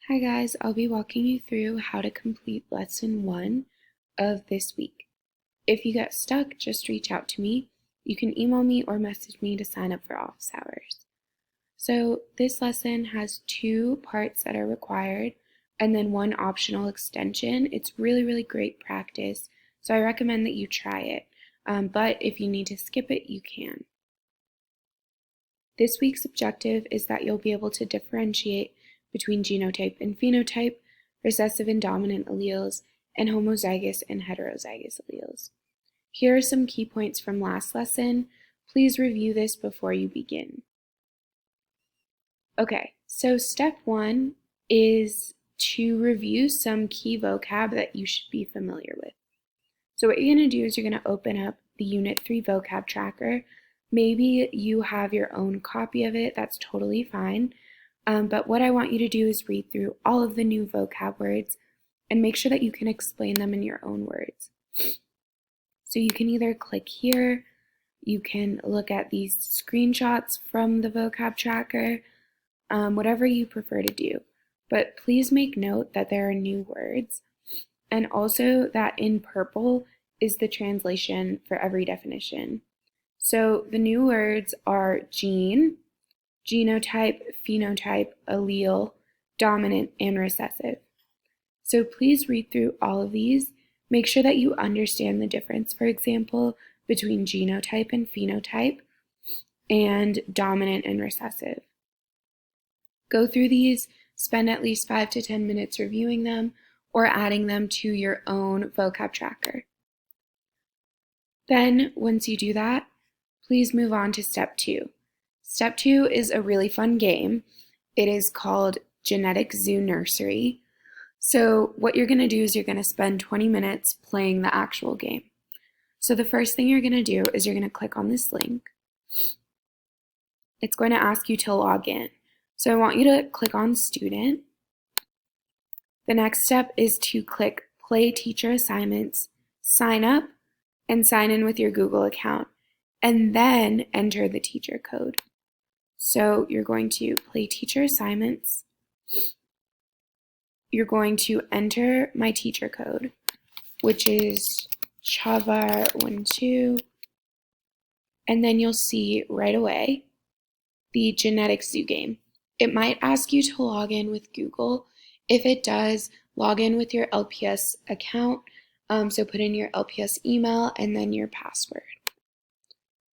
Hi guys, I'll be walking you through how to complete lesson 1 of this week. If you get stuck, just reach out to me. You can email me or message me to sign up for office hours. So this lesson has 2 parts that are required and then 1 optional extension. It's really great practice, so I recommend that you try it. But if you need to skip it, you can. This week's objective is that you'll be able to differentiate between genotype and phenotype, recessive and dominant alleles, and homozygous and heterozygous alleles. Here are some key points from last lesson. Please review this before you begin. Okay, so step 1 is to review some key vocab that you should be familiar with. So what you're going to do is you're going to open up the Unit 3 vocab tracker. Maybe you have your own copy of it, that's totally fine. But what I want you to do is read through all of the new vocab words and make sure that you can explain them in your own words. So you can either click here, you can look at these screenshots from the vocab tracker, whatever you prefer to do. But please make note that there are new words, and also that in purple is the translation for every definition. So the new words are gene, genotype, phenotype, allele, dominant, and recessive. So please read through all of these. Make sure that you understand the difference, for example, between genotype and phenotype and dominant and recessive. Go through these, spend at least 5 to 10 minutes reviewing them or adding them to your own vocab tracker. Then, once you do that, please move on to step 2. Step 2 is a really fun game. It is called Genetic Zoo Nursery. So what you're going to do is you're going to spend 20 minutes playing the actual game. So the first thing you're going to do is you're going to click on this link. It's going to ask you to log in. So I want you to click on Student. The next step is to click Play Teacher Assignments, Sign Up, and sign in with your Google account, and then enter the teacher code. So you're going to play teacher assignments. You're going to enter my teacher code, which is Chavar12, and then you'll see right away the Genetic Zoo game. It might ask you to log in with Google. If it does, log in with your LPS account. So put in your LPS email and then your password.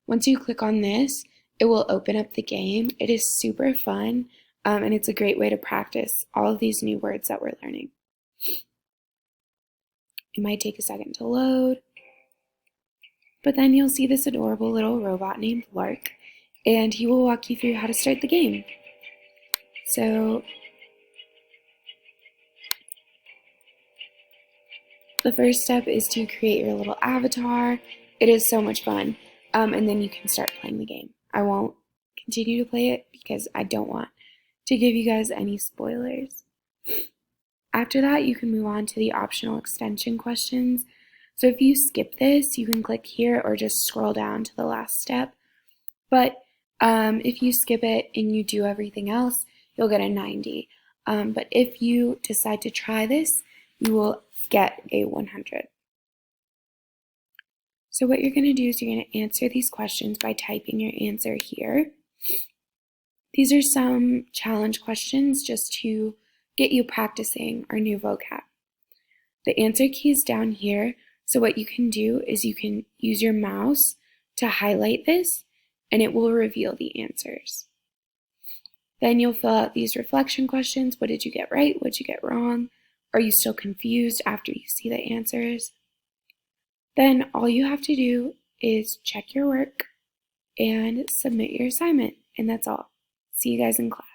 Once you click on this, it will open up the game. It is super fun, and it's a great way to practice all of these new words that we're learning. It might take a second to load, but then you'll see this adorable little robot named Lark, and he will walk you through how to start the game. So the first step is to create your little avatar. It is so much fun, and then you can start playing the game. I won't continue to play it because I don't want to give you guys any spoilers. After that, you can move on to the optional extension questions. So if you skip this, you can click here or just scroll down to the last step. But if you skip it and you do everything else, you'll get a 90. But if you decide to try this, you will get a 100. So what you're going to do is you're going to answer these questions by typing your answer here. These are some challenge questions just to get you practicing our new vocab. The answer key is down here, so what you can do is you can use your mouse to highlight this and it will reveal the answers. Then you'll fill out these reflection questions. What did you get right? What did you get wrong? Are you still confused after you see the answers? Then all you have to do is check your work and submit your assignment, and that's all. See you guys in class.